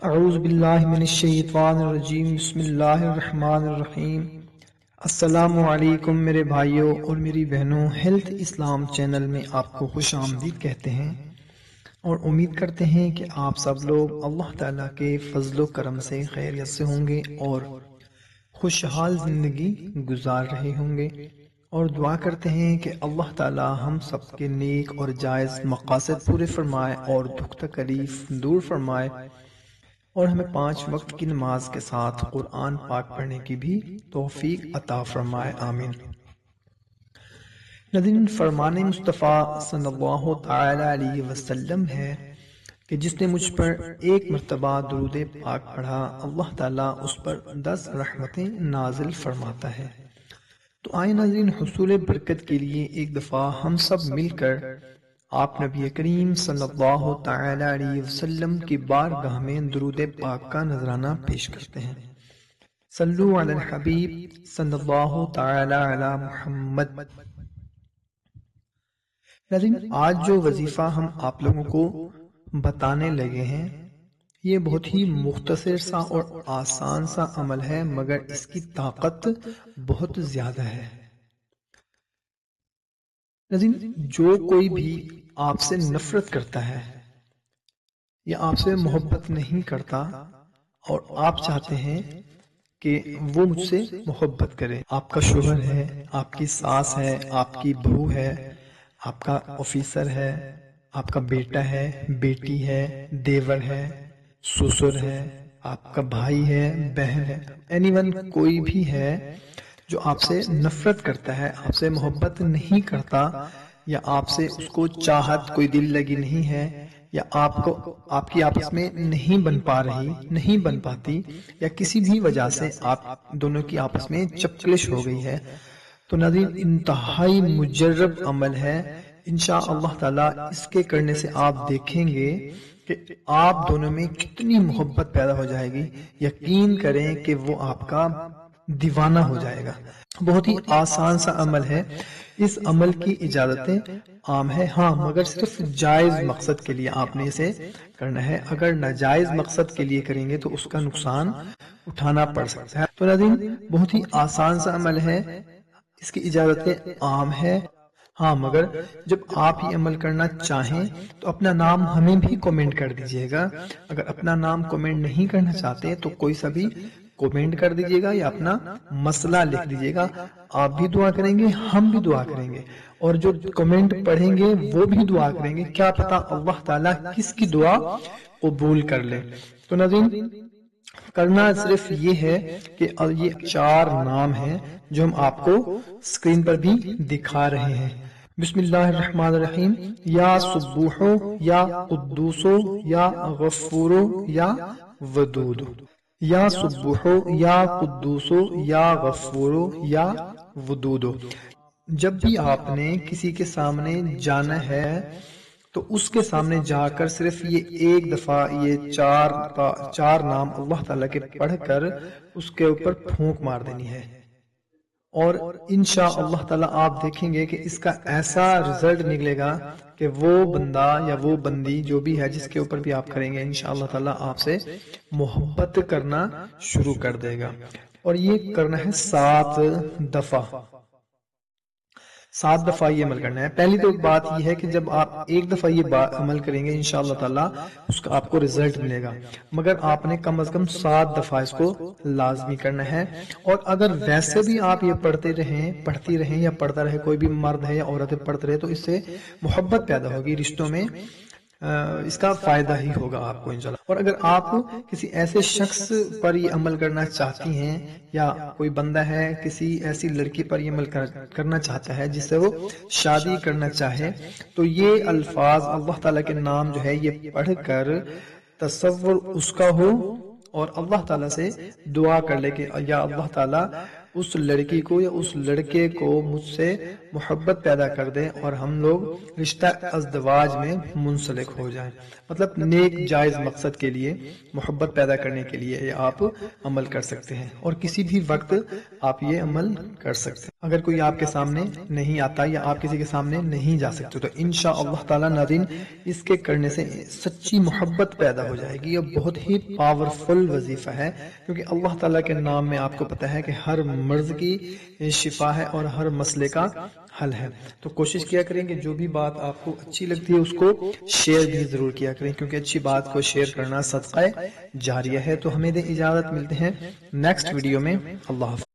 اعوذ باللہ من الشیطان الرجیم، بسم اللہ الرحمن الرحیم۔ السلام علیکم میرے بھائیوں اور میری بہنوں، ہیلتھ اسلام چینل میں آپ کو خوش آمدید کہتے ہیں اور امید کرتے ہیں کہ آپ سب لوگ اللہ تعالیٰ کے فضل و کرم سے خیریت سے ہوں گے اور خوشحال زندگی گزار رہے ہوں گے، اور دعا کرتے ہیں کہ اللہ تعالیٰ ہم سب کے نیک اور جائز مقاصد پورے فرمائے اور دکھ تکلیف دور فرمائے، اور ہمیں 5 وقت کی نماز کے ساتھ قرآن پاک پڑھنے کی بھی توفیق عطا فرمائے، آمین۔ ناظرین، فرمان مصطفیٰ صلی اللہ تعالی علیہ وسلم ہے کہ جس نے مجھ پر ایک مرتبہ درود پاک پڑھا، اللہ تعالیٰ اس پر 10 رحمتیں نازل فرماتا ہے۔ تو آئے ناظرین، حصول برکت کے لیے ایک دفعہ ہم سب مل کر آپ نبی کریم صلی اللہ تعالی علیہ وسلم کی بارگاہ میں درود پاک کا نذرانہ پیش کرتے ہیں۔ صلو علی الحبیب صلی اللہ تعالی علی محمد۔ ناظرین، آج جو وظیفہ ہم آپ لوگوں کو بتانے لگے ہیں، یہ بہت ہی مختصر سا اور آسان سا عمل ہے، مگر اس کی طاقت بہت زیادہ ہے۔ ناظرین، جو کوئی بھی آپ سے نفرت کرتا ہے یا آپ سے محبت نہیں کرتا اور آپ چاہتے ہیں کہ وہ مجھ سے محبت کرے، آپ کا شوہر ہے، آپ کی ساس ہے، آپ کی بہو ہے، آپ کا آفیسر ہے، آپ کا بیٹا ہے، بیٹی ہے، دیور ہے، سسر ہے، آپ کا بھائی ہے، بہن ہے، اینی ون کوئی بھی ہے جو آپ سے نفرت کرتا ہے، آپ سے محبت نہیں کرتا، یا آپ سے اس کو چاہت کوئی دل لگی نہیں ہے، یا آپ کی آپس میں نہیں بن پا رہی، نہیں بن پاتی، یا کسی بھی وجہ سے آپ دونوں کی آپس میں چپکلش ہو گئی ہے، تو ناظرین انتہائی مجرب عمل ہے۔ انشاءاللہ تعالی اس کے کرنے سے آپ دیکھیں گے کہ آپ دونوں میں کتنی محبت پیدا ہو جائے گی۔ یقین کریں کہ وہ آپ کا دیوانہ ہو جائے گا۔ بہت ہی آسان سا عمل ہے، اس عمل کی اجازتیں عام ہے، ہاں مگر صرف جائز مقصد کے لیے آپ نے اسے کرنا ہے۔ اگر ناجائز مقصد کے لیے کریں گے تو اس کا نقصان اٹھانا پڑ سکتا ہے۔ تو ناظرین، بہت ہی آسان سا عمل ہے، اس کی اجازتیں عام ہے، ہاں مگر جب آپ یہ عمل کرنا چاہیں تو اپنا نام ہمیں بھی کومنٹ کر دیجئے گا۔ اگر اپنا نام کومنٹ نہیں کرنا چاہتے تو کوئی سا بھی کومنٹ کر دیجئے گا یا اپنا مسئلہ لکھ دیجئے گا۔ آپ بھی دعا کریں گے، ہم بھی دعا کریں گے، اور جو کومنٹ پڑھیں گے وہ بھی دعا کریں گے، کیا پتا اللہ تعالیٰ کس کی دعا قبول کر لے۔ تو ناظرین، کرنا صرف یہ ہے کہ یہ 4 نام ہیں جو ہم آپ کو سکرین پر بھی دکھا رہے ہیں۔ بسم اللہ الرحمن الرحیم۔ یا سبوحو، یا قدوسو، یا غفورو، یا ودود۔ یا سبوحو، یا قدوسو، یا غفورو، یا ودودو۔ جب بھی آپ نے کسی کے سامنے جانا ہے تو اس کے سامنے جا کر صرف یہ ایک دفعہ یہ 4 نام اللہ تعالیٰ کے پڑھ کر اس کے اوپر پھونک مار دینی ہے، اور انشاءاللہ تعالیٰ آپ دیکھیں گے کہ اس کا ایسا رزلٹ نکلے گا کہ وہ بندہ یا وہ بندی جو بھی ہے جس کے اوپر بھی آپ کریں گے، انشاءاللہ تعالیٰ آپ سے محبت کرنا شروع کر دے گا۔ اور یہ کرنا ہے 7 دفعہ، 7 دفعہ یہ عمل کرنا ہے۔ پہلی تو بات یہ ہے کہ جب آپ ایک دفعہ یہ عمل کریں گے انشاءاللہ تعالیٰ اس کا آپ کو رزلٹ ملے گا، مگر آپ نے کم از کم 7 دفعہ اس کو لازمی کرنا ہے۔ اور اگر ویسے بھی آپ یہ پڑھتی رہیں یا پڑھتا رہے، کوئی بھی مرد ہے یا عورتیں پڑھتے رہے، تو اس سے محبت پیدا ہوگی، رشتوں میں اس کا فائدہ ہی ہوگا آپ کو انشاءاللہ۔ اور اگر آپ کسی ایسے شخص پر یہ عمل کرنا چاہتی ہیں، یا کوئی بندہ ہے کسی ایسی لڑکی پر یہ عمل کرنا چاہتا ہے جس سے وہ شادی کرنا چاہے، تو یہ الفاظ اللہ تعالیٰ کے نام جو ہے یہ پڑھ کر تصور اس کا ہو، اور اللہ تعالیٰ سے دعا کر لے کہ یا اللہ تعالیٰ اس لڑکی کو یا اس لڑکے کو مجھ سے محبت پیدا کر دیں اور ہم لوگ رشتہ ازدواج میں منسلک ہو جائیں۔ مطلب نیک جائز مقصد کے لیے، محبت پیدا کرنے کے لیے آپ عمل کر سکتے ہیں، اور کسی بھی وقت آپ یہ عمل کر سکتے ہیں۔ اگر کوئی آپ کے سامنے نہیں آتا یا آپ کسی کے سامنے نہیں جا سکتے تو انشاءاللہ تعالی ناظرین اس کے کرنے سے سچی محبت پیدا ہو جائے گی۔ یہ بہت ہی پاورفل وظیفہ ہے، کیونکہ اللہ تعالیٰ کے نام میں آپ کو پتہ ہے کہ ہر مرض کی شفا ہے اور ہر مسئلے کا حل ہے۔ تو کوشش کیا کریں کہ جو بھی بات آپ کو اچھی لگتی ہے اس کو شیئر بھی ضرور کیا کریں، کیونکہ اچھی بات کو شیئر کرنا صدقہ جاریہ ہے۔ تو ہمیں دیں اجازت، ملتے ہیں نیکسٹ ویڈیو میں۔ اللہ حافظ۔